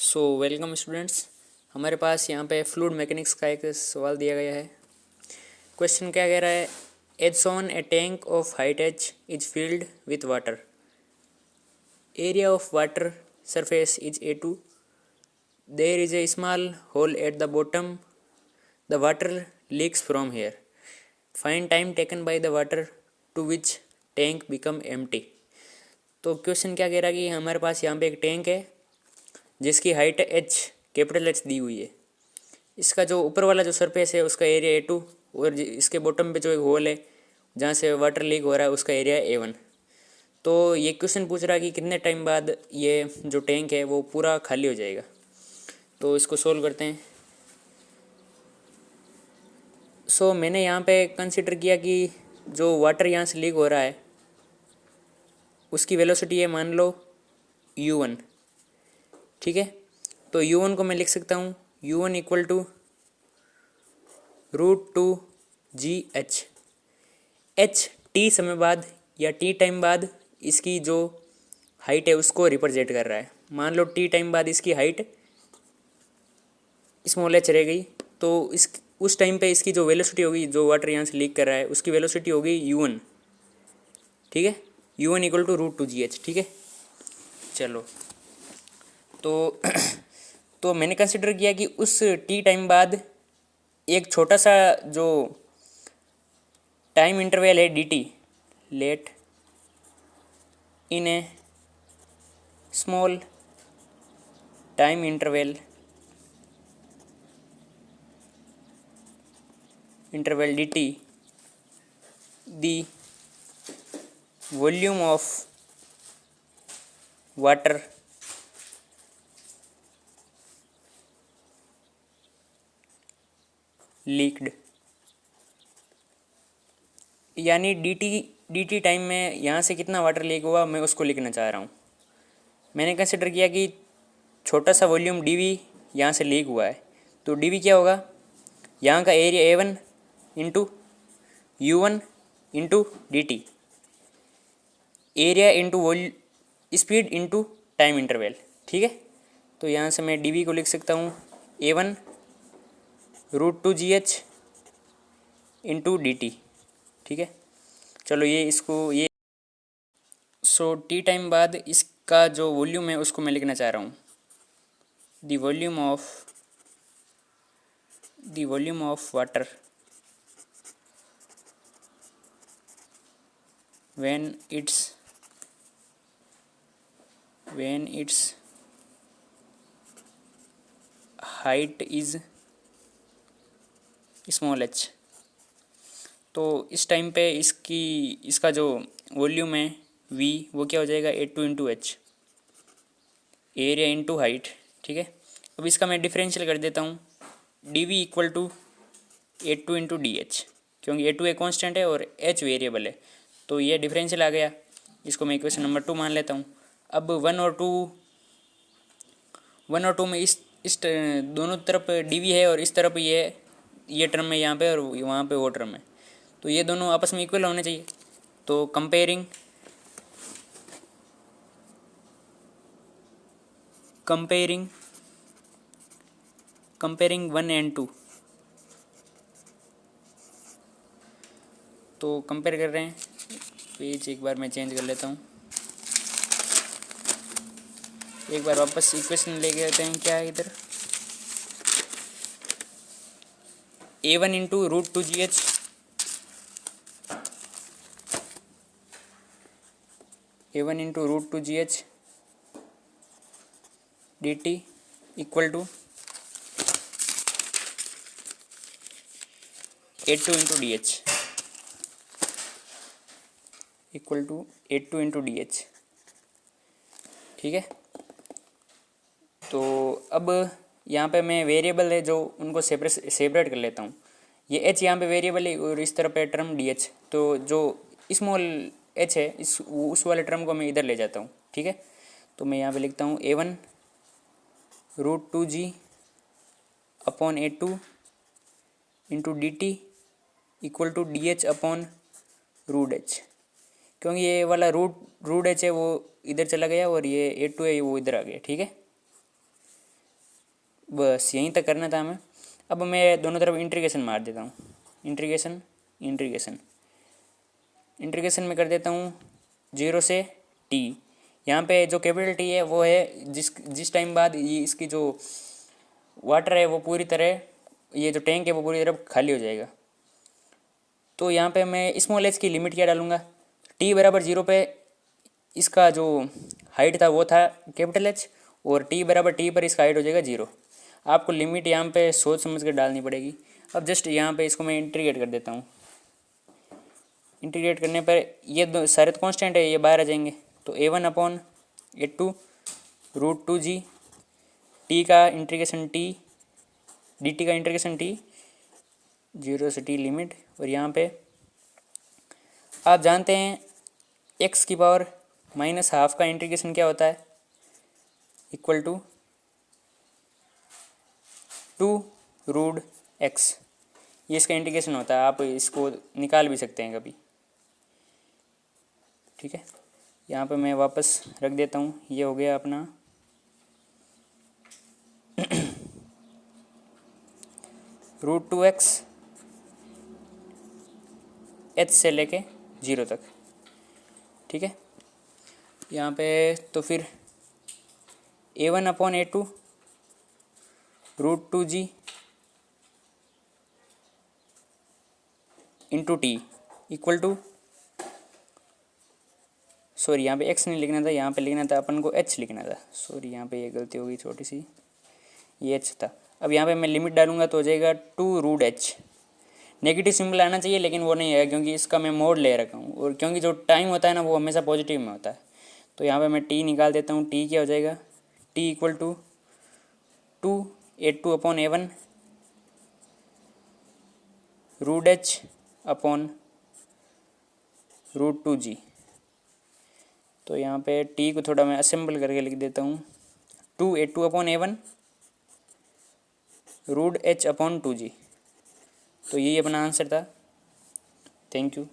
Welcome students. हमारे पास यहाँ पे फ्लूइड मैकेनिक्स का एक सवाल दिया गया है। क्वेश्चन क्या कह रहा है? As shown a tank of height H is filled with water, area of water surface is A2, there is a small hole at the bottom, the water leaks from here, find time taken by the water to which tank become empty. तो question क्या कह रहा है कि हमारे पास यहाँ पे एक टैंक है जिसकी हाइट एच, कैपिटल एच दी हुई है। इसका जो ऊपर वाला जो सरफेस है उसका एरिया A2 और इसके बॉटम पे जो एक होल है जहाँ से वाटर लीक हो रहा है उसका एरिया A1। तो ये क्वेश्चन पूछ रहा है कि कितने टाइम बाद ये जो टैंक है वो पूरा खाली हो जाएगा। तो इसको सोल्व करते हैं। मैंने यहाँ पे कंसिडर किया कि जो वाटर यहाँ से लीक हो रहा है उसकी वेलोसिटी है, मान लो U1। ठीक है, तो U1 को मैं लिख सकता हूँ U1 equal to √2GH। H T समय बाद या टी टाइम बाद इसकी जो हाइट है उसको रिप्रेजेंट कर रहा है। मान लो टी टाइम बाद इसकी हाइट स्मॉल एच रह गई, तो इस उस टाइम पे इसकी जो वेलोसिटी होगी, जो वाटर यहाँ से लीक कर रहा है उसकी वेलोसिटी होगी U1। ठीक है, U1 इक्वल टू √2GH। ठीक है, चलो तो तो मैंने कंसिडर किया कि उस टी टाइम बाद एक छोटा सा जो टाइम इंटरवल है dt, let in a small time interval dt, the volume of water leaked, यानी dt टाइम में यहाँ से कितना वाटर लीक हुआ मैं उसको लिखना चाह रहा हूँ। मैंने कंसिडर किया कि छोटा सा वॉल्यूम dv यहाँ से लीक हुआ है, तो dv क्या होगा, यहाँ का area A1 into U1 into dt, area into speed into time interval. ठीक है, तो यहाँ से मैं dv को लिख सकता हूँ A1 √2GH इंटू dt। ठीक है, चलो ये इसको ये टी टाइम बाद इसका जो वॉल्यूम है उसको मैं लिखना चाह रहा हूँ, the volume of water when its height is small h। तो इस टाइम पे इसका जो वॉल्यूम है v वो क्या हो जाएगा A2 into H, area into height. ठीक है, अब इसका मैं डिफरेंशियल कर देता हूँ, dv equal to A2 into D, क्योंकि A2 एक कांस्टेंट है और h वेरिएबल है, तो ये डिफरेंशियल आ गया। इसको मैं इक्वेशन नंबर 2 मान लेता हूँ। अब 1 और 2 में इस दोनों तरफ dv है और इस तरफ ये टर्म है यहाँ पे और वहाँ पे वो टर्म है, तो ये दोनों आपस में इक्वल होने चाहिए। तो कंपेयरिंग 1 and 2, तो कंपेयर कर रहे हैं। पेज एक बार मैं चेंज कर लेता हूँ, एक बार वापस इक्वेशन लेके आते हैं। क्या है इधर, A1 into √2GH A1 into √2GH dt equal to A2 into DH equal to A2 into DH। ठीक है, तो अब यहाँ पे मैं वेरिएबल है जो उनको सेपरेट कर लेता हूँ। ये h यहाँ पे वेरिएबल है और इस तरफ है टर्म डी, तो जो स्मॉल h है उस वाले टर्म को मैं इधर ले जाता हूँ। ठीक है, तो मैं यहाँ पे लिखता हूँ A1 √2g upon A2 into dt equal to DH upon √h, क्योंकि ये वाला √h है वो इधर चला गया और ये A2 है वो इधर आ गया। ठीक है, बस यहीं तक करना था हमें। अब मैं दोनों तरफ इंटीग्रेशन मार देता हूँ, इंटीग्रेशन इंटीग्रेशन इंटीग्रेशन में कर देता हूँ 0 से टी। यहाँ पे जो कैपिटल टी है वो है जिस टाइम बाद ये इसकी जो वाटर है वो पूरी तरह, ये जो टैंक है वो पूरी तरह खाली हो जाएगा। तो यहाँ पे मैं स्मॉल एच की लिमिट क्या डालूँगा, टी बराबर 0 पे इसका जो हाइट था वो था कैपिटल एच, और टी बराबर टी पर इसका हाइट हो जाएगा 0। आपको लिमिट यहाँ पे सोच समझ कर डालनी पड़ेगी। अब जस्ट यहाँ पे इसको मैं इंटीग्रेट कर देता हूँ। इंटीग्रेट करने पर ये दो सारे तो कॉन्स्टेंट है, ये बाहर आ जाएंगे। तो a1/a2 √2g, टी का इंटीग्रेशन टी, डी टी का इंटीग्रेशन टी, 0 से टी लिमिट। और यहाँ पे आप जानते हैं x की पावर -½ का इंटीग्रेशन क्या होता है, इक्वल टू 2√x। ये इसका इंटीग्रेशन होता है, आप इसको निकाल भी सकते हैं कभी। ठीक है, यहाँ पे मैं वापस रख देता हूँ। ये हो गया अपना √2x h से लेके 0 तक। ठीक है, यहाँ पे तो फिर a1/a2 √2g into T equal to, sorry यहाँ पे x नहीं लिखना था, यहाँ पे लिखना था अपन को h लिखना था। सॉरी यहाँ पे ये गलती हो गई छोटी सी, ये h था। अब यहाँ पे मैं लिमिट डालूंगा तो हो जाएगा 2√h। नेगेटिव सिंबल आना चाहिए लेकिन वो नहीं है, क्योंकि इसका मैं मोड ले रखा हूँ, और क्योंकि जो टाइम होता है ना वो हमेशा पॉजिटिव में होता है। तो यहाँ पे मैं t निकाल देता हूँ। t क्या हो जाएगा, t equal to 2a2/a1 √h upon √2g। तो यहाँ पे t को थोड़ा मैं असेंबल करके लिख देता हूँ, 2a2/a1 √h/2g। तो यही अपना आंसर था। Thank you.